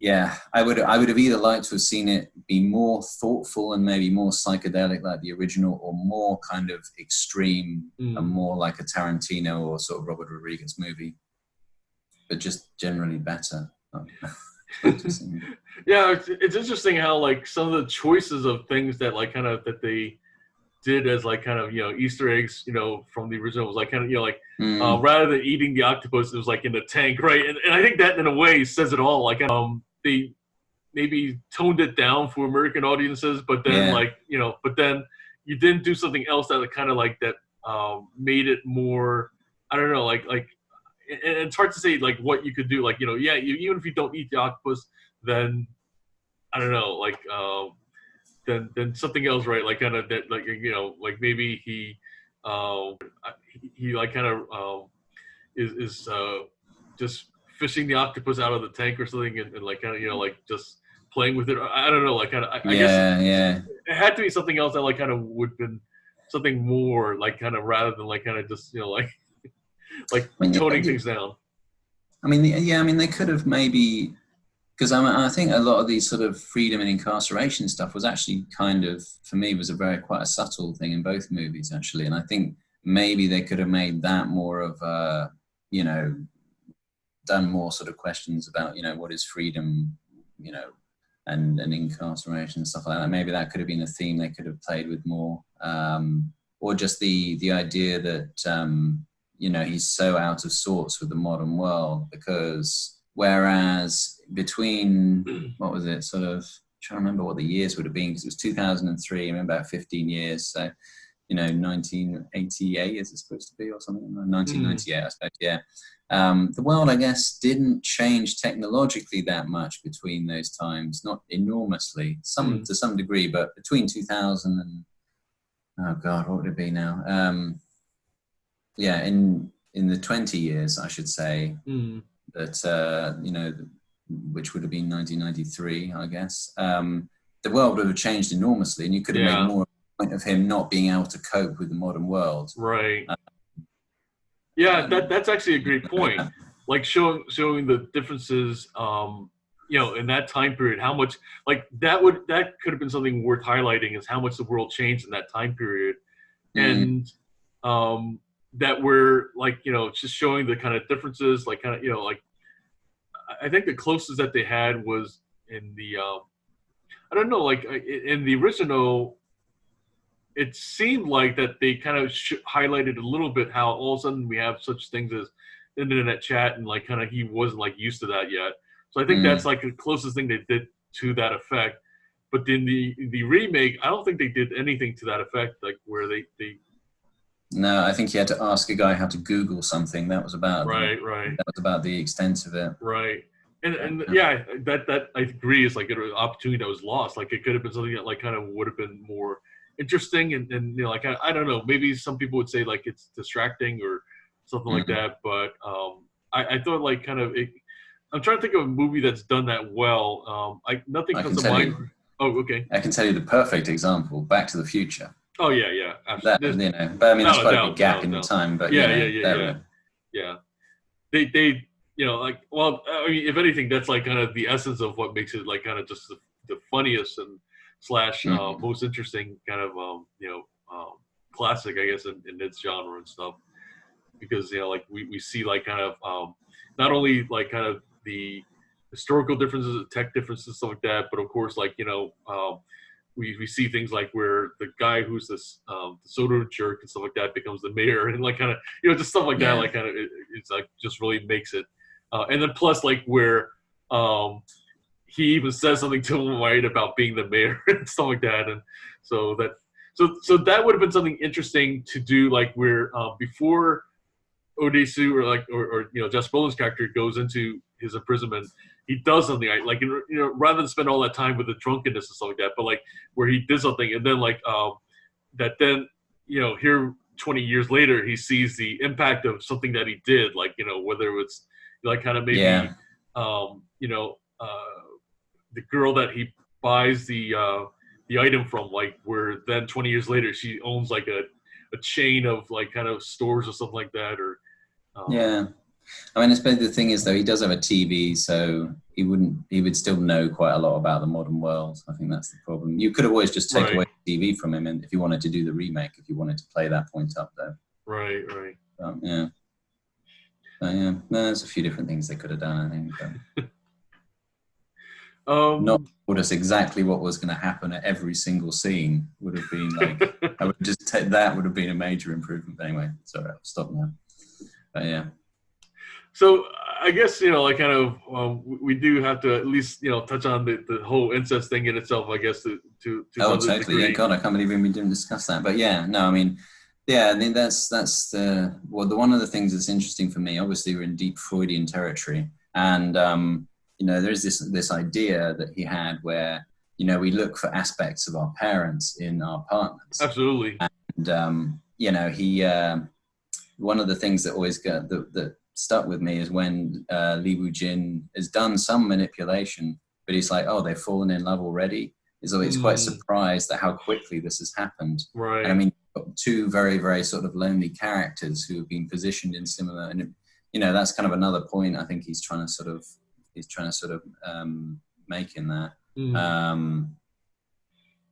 yeah, I would have either liked to have seen it be more thoughtful and maybe more psychedelic like the original, or more kind of extreme and more like a Tarantino or sort of Robert Rodriguez movie, but just generally better. Yeah, it's interesting how like some of the choices of things that like kind of that they did as like kind of, you know, Easter eggs, you know, from the original was like kind of, you know, like rather than eating the octopus, it was like in the tank, right? And I think that in a way says it all. Like they maybe toned it down for American audiences, but then like, you know, but then you didn't do something else that kind of like that made it more, I don't know, like and it's hard to say like what you could do, like, you know, yeah, even if you don't eat the octopus, then I don't know, like then something else, right? Like kind of that, like, you know, like maybe he like kind of is just fishing the octopus out of the tank or something, and like kind of, you know, like just playing with it. I don't know, like kind of I guess it had to be something else that like kind of would have been something more like kind of, rather than like kind of just, you know, like toning things down. I mean, I mean, they could have maybe, because I think a lot of these sort of freedom and incarceration stuff was actually kind of, for me, was quite a subtle thing in both movies, actually. And I think maybe they could have made that more of a, you know, done more sort of questions about, you know, what is freedom, you know, and incarceration and stuff like that. Maybe that could have been a theme they could have played with more. Or just the idea that, you know, he's so out of sorts with the modern world, because whereas between, what was it, sort of, trying to remember what the years would have been, because it was 2003, I remember about 15 years, so, you know, 1988 is it supposed to be, or something, 1998, I suppose, yeah. The world, I guess, didn't change technologically that much between those times, not enormously, to some degree, but between 2000 and, oh God, what would it be now? Yeah, in the 20 years, I should say, that, you know, which would have been 1993, I guess, the world would have changed enormously, and you could have made more of a point of him not being able to cope with the modern world. Right. Yeah, that's actually a great point. Like showing the differences, you know, in that time period, how much, like that could have been something worth highlighting, is how much the world changed in that time period. And that we're like, you know, just showing the kind of differences, like kind of, you know, like I think the closest that they had was in the I don't know, like in the original, it seemed like that they kind of highlighted a little bit how all of a sudden we have such things as internet chat, and like kind of he wasn't like used to that yet. So I think that's like the closest thing they did to that effect. But in the remake, I don't think they did anything to that effect, like where they No, I think you had to ask a guy how to Google something. That was about right. That was about the extent of it. Right. And yeah, that I agree is like an opportunity that was lost. Like it could have been something that like kind of would have been more interesting, and you know, like I don't know, maybe some people would say like it's distracting or something like that. But I thought like kind of I'm trying to think of a movie that's done that well. Nothing comes to mind. Oh, okay. I can tell you the perfect example: Back to the Future. Oh yeah, absolutely. That, you know, but I mean, there's quite a big gap in the time. But yeah. They you know, like, well, I mean, if anything, that's like kind of the essence of what makes it like kind of just the funniest and slash most interesting kind of you know, classic, I guess, in its genre and stuff. Because you know, like we see like kind of not only like kind of the historical differences, the tech differences, stuff like that, but of course, like, you know, we see things like where the guy who's this the soda jerk and stuff like that becomes the mayor, and like kind of, you know, just stuff like that, like kind of it's like just really makes it. And then plus like where he even says something to him, right, about being the mayor and stuff like that, and so that would have been something interesting to do, like where before Odesu or you know, Josh Brolin's character goes into his imprisonment, he does something like, you know, rather than spend all that time with the drunkenness and stuff like that, but like where he did something, and then like that then, you know, here 20 years later he sees the impact of something that he did, like, you know, whether it's like kind of maybe you know, the girl that he buys the item from, like where then 20 years later she owns like a chain of like kind of stores or something like that, or I mean, I suppose the thing is though, he does have a TV, so he would still know quite a lot about the modern world. I think that's the problem. You could have always just take away the TV from him, and if you wanted to do the remake, if you wanted to play that point up though. Right. Yeah. No, there's a few different things they could have done, I think. Not told us exactly what was going to happen at every single scene would have been like, I would just take that would have been a major improvement. But anyway, sorry, I'll stop now. But yeah. So I guess, you know, like kind of we do have to at least, you know, touch on the whole incest thing in itself, I guess, to totally degree. Yeah, God, I can't believe we didn't discuss that. But yeah, no, I mean, yeah, I mean that's the one of the things that's interesting for me. Obviously, we're in deep Freudian territory, and you know, there's this idea that he had where, you know, we look for aspects of our parents in our partners. Absolutely. And you know, he one of the things that always that stuck with me is when Lee Woo Jin has done some manipulation, but he's like, oh, they've fallen in love already. He's quite surprised at how quickly this has happened. Right. And I mean, two very, very sort of lonely characters who have been positioned in similar, and you know, that's kind of another point I think he's trying to sort of make in that.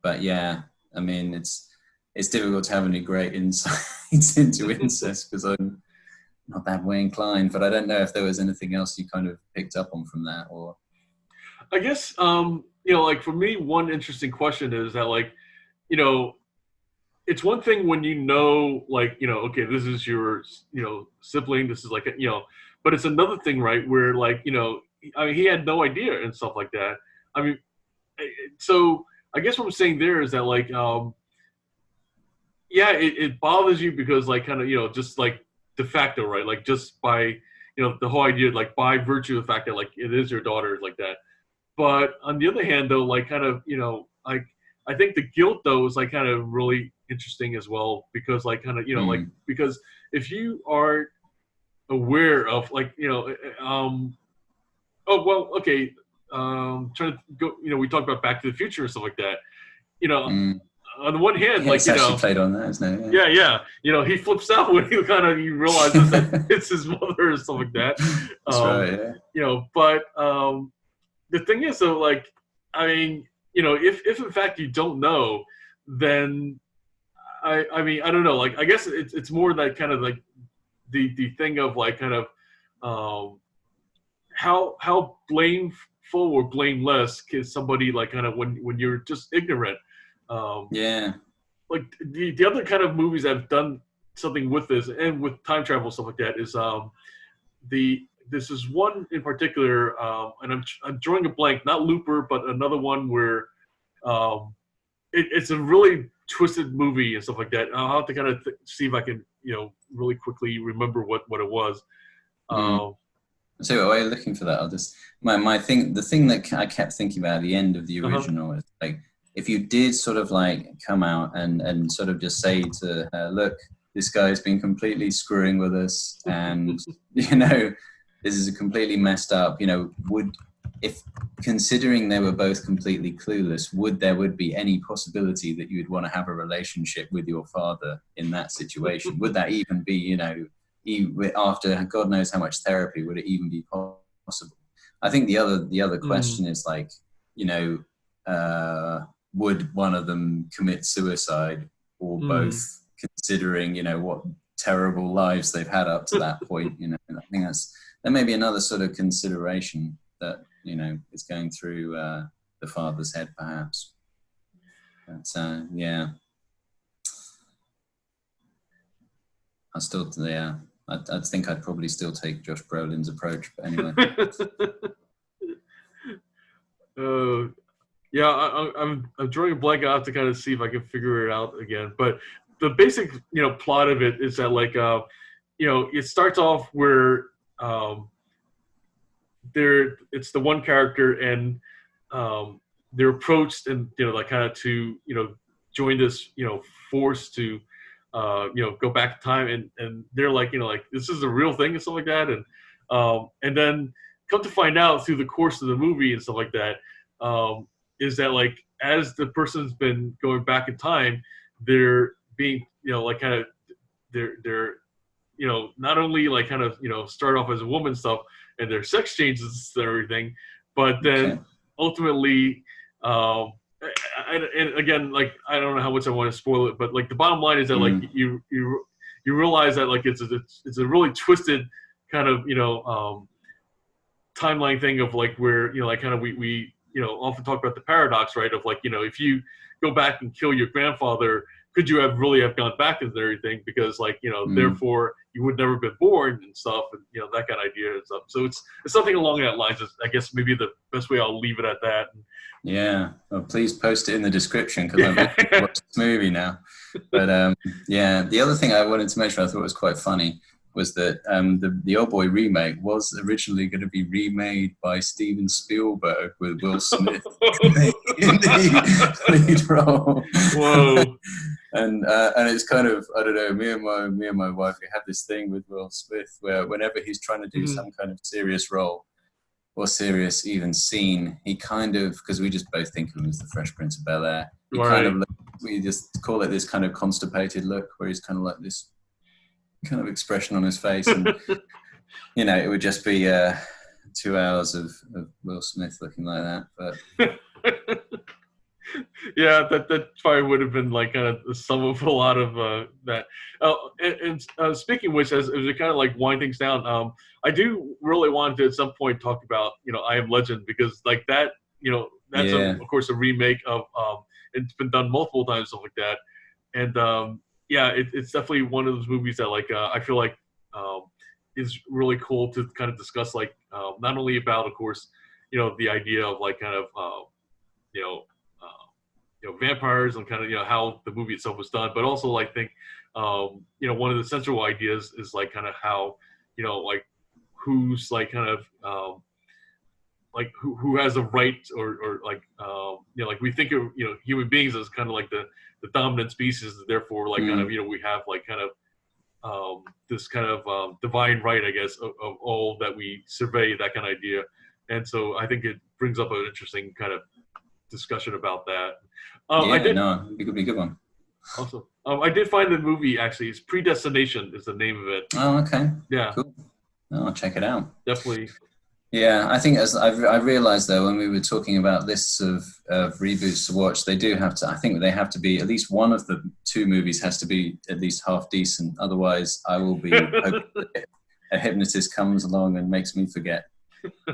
But yeah, I mean, it's difficult to have any great insights into incest because I'm not that way inclined, but I don't know if there was anything else you kind of picked up on from that, or I guess you know, like for me, one interesting question is that, like, you know, it's one thing when you know, like, you know, okay, this is your, you know, sibling, this is like, you know, but it's another thing, right, where like, you know, I mean, he had no idea and stuff like that. I mean, so I guess what I'm saying there is that, like, yeah, it bothers you because, like, kind of, you know, just like de facto, right? Like, just by, you know, the whole idea, like, by virtue of the fact that, like, it is your daughter, like that. But on the other hand, though, like, kind of, you know, like, I think the guilt, though, is, like, kind of really interesting as well because, like, kind of, you know, like, because if you are aware of, like, you know, oh, well, okay, trying to go, you know, we talked about Back to the Future and stuff like that, you know, on the one hand, like, it's you actually know, played on that, isn't it? Yeah. You know, he flips out when he realizes that it's his mother and stuff like that. That's right, yeah. You know, but the thing is, though, like, I mean, you know, if in fact you don't know, then I mean, I don't know. Like, I guess it's more that kind of like the thing of like kind of how blameful or blameless can somebody, like, kind of when you're just ignorant. Yeah. Like the other kind of movies that have done something with this and with time travel stuff like that is this is one in particular, and I'm drawing a blank, not Looper, but another one where it's a really twisted movie and stuff like that. I'll have to kind of see if I can, you know, really quickly remember what it was. So while you're looking for that, I'll just my thing. The thing that I kept thinking about at the end of the original is like, if you did sort of like come out and sort of just say to her, look, this guy's been completely screwing with us, and you know, this is completely messed up. You know, if considering they were both completely clueless, would be any possibility that you would want to have a relationship with your father in that situation? Would that even be, you know, after God knows how much therapy, would it even be possible? I think the other question is like, you know, would one of them commit suicide or both, considering, you know, what terrible lives they've had up to that point? You know, I think that may be another sort of consideration that, you know, is going through the father's head, perhaps. But yeah, I think I'd probably still take Josh Brolin's approach, but anyway. Yeah, I'm drawing a blank. I have to kind of see if I can figure it out again. But the basic, you know, plot of it is that like, you know, it starts off where it's the one character, and they're approached, and you know, like kind of to, you know, join this, you know, force to you know, go back in time, and they're like, you know, like this is a real thing and stuff like that, and then come to find out through the course of the movie and stuff like that, is that like, as the person's been going back in time, they're being, you know, like kind of they're you know, not only like kind of, you know, start off as a woman stuff and their sex changes and everything, but then ultimately, and again, like, I don't know how much I want to spoil it, but like the bottom line is that like you realize that like it's a really twisted kind of, you know, timeline thing of like where, you know, like kind of we you know, often talk about the paradox, right? Of like, you know, if you go back and kill your grandfather, could you have really have gone back and everything? Because like, you know, therefore you would never have been born and stuff, and you know, that kind of idea and stuff. So it's something along that lines. I guess maybe the best way I'll leave it at that. Yeah, well, please post it in the description, because I'm looking to watch this movie now. But yeah, the other thing I wanted to mention I thought was quite funny was that the Oldboy remake was originally going to be remade by Steven Spielberg with Will Smith in the lead role. Whoa! And it's kind of, I don't know, me and my wife, we have this thing with Will Smith where whenever he's trying to do some kind of serious role or serious even scene, he kind of, because we just both think of him as the Fresh Prince of Bel-Air, he kind of, we just call it this kind of constipated look where he's kind of like this kind of expression on his face, and you know, it would just be 2 hours of Will Smith looking like that. But yeah, that probably would have been like kind of the sum of a lot of that. And speaking of which, as we kind of like wind things down, I do really want to at some point talk about, you know, I Am Legend, because like that, you know, that's of course a remake of it's been done multiple times, stuff like that, and yeah, it's definitely one of those movies that like I feel like is really cool to kind of discuss, like not only about, of course, you know, the idea of like kind of you know, vampires and kind of, you know, how the movie itself was done, but also like think you know, one of the central ideas is like kind of how, you know, like who's like kind of like who has the right, or like you know, like we think of, you know, human beings as kind of like the dominant species, therefore like kind of, you know, we have like kind of this kind of divine right, I guess, of all that we survey, that kind of idea. And so I think it brings up an interesting kind of discussion about that. It'd be a good one. Awesome. I did find the movie, actually. It's Predestination is the name of it. Oh, okay. Yeah. Cool. I'll check it out. Definitely. Yeah, I think as I realized though, when we were talking about lists of reboots to watch, they do have to, I think they have to be, at least one of the two movies has to be at least half decent. Otherwise I will be hoping that a hypnotist comes along and makes me forget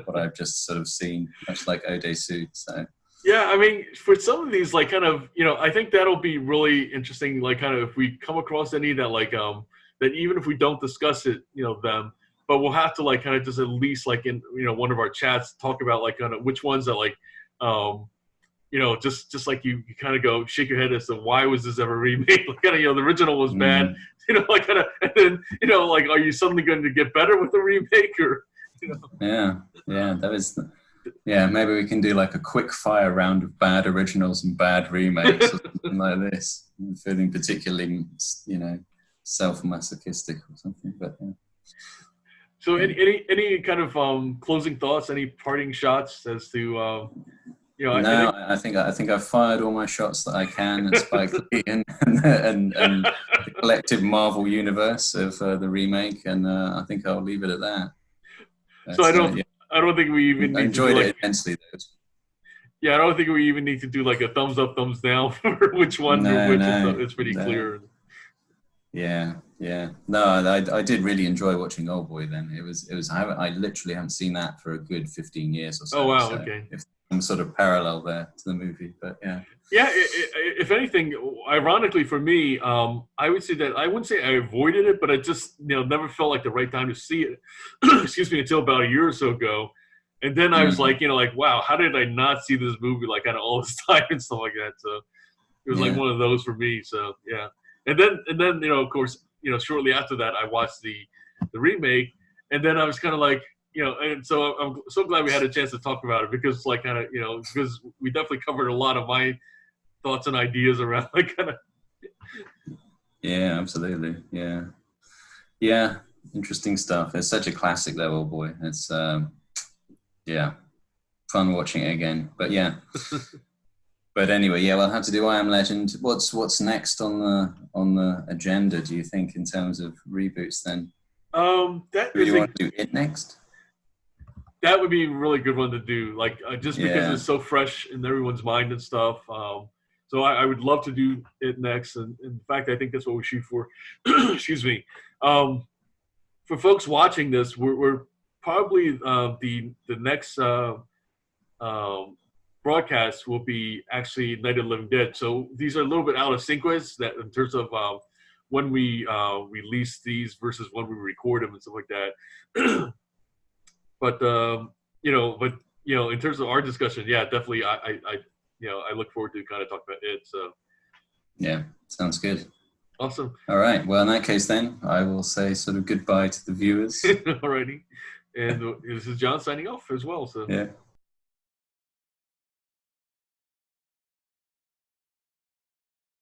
what I've just sort of seen, much like Odesu. So yeah, I mean, for some of these, like kind of, you know, I think that'll be really interesting, like kind of if we come across any that like that even if we don't discuss it, you know, them, but we'll have to like kind of just at least like in, you know, one of our chats talk about like kind of which ones that like you know, just like you kind of go shake your head as to why was this ever remade? Like kind of, you know, the original was bad, you know, like kind of, and then, you know, like, are you suddenly going to get better with the remake, or Yeah, that is. Yeah, maybe we can do like a quick fire round of bad originals and bad remakes or something like this. I'm feeling particularly, self-masochistic or something, but yeah. So, any kind of closing thoughts? Any parting shots as to No, I think I've fired all my shots that I can at Spike Lee and the collective Marvel universe of the remake, and I think I'll leave it at that. So I don't think we even need enjoyed to do it immensely. Though. Yeah, I don't think we even need to do like a thumbs up, thumbs down for which one. It's pretty clear. Yeah. No, I did really enjoy watching Oldboy. Then it was. I literally haven't seen that for a good 15 years or so. Oh wow, so okay. If some sort of parallel there to the movie, but yeah. Yeah, if anything, ironically for me, I would say that I wouldn't say I avoided it, but I just never felt like the right time to see it. Excuse me, until about a year or so ago, and then I was like, wow, how did I not see this movie like kind of all this time and stuff like that? So it was like one of those for me. So yeah, and then of course, shortly after that, I watched the remake, and then I was kind of like. And so I'm so glad we had a chance to talk about it because, like, kind of, because we definitely covered a lot of my thoughts and ideas around, like, kind of. Yeah, absolutely. Yeah. Interesting stuff. It's such a classic level, boy. It's, fun watching it again. But yeah. But anyway, we'll have to do I Am Legend. What's next on the agenda? Do you think in terms of reboots? Then, do you want to do it next? That would be a really good one to do, like just because it's so fresh in everyone's mind and stuff. So I would love to do it next, and in fact, I think that's what we shoot for. Excuse me. For folks watching this, we're probably the next broadcast will be actually Night of the Living Dead. So these are a little bit out of sequence that in terms of when we release these versus when we record them and stuff like that. But in terms of our discussion, definitely, I look forward to kind of talk about it. So, yeah, sounds good. Awesome. All right. Well, in that case, then I will say sort of goodbye to the viewers. Alrighty, and this is John signing off as well. So yeah.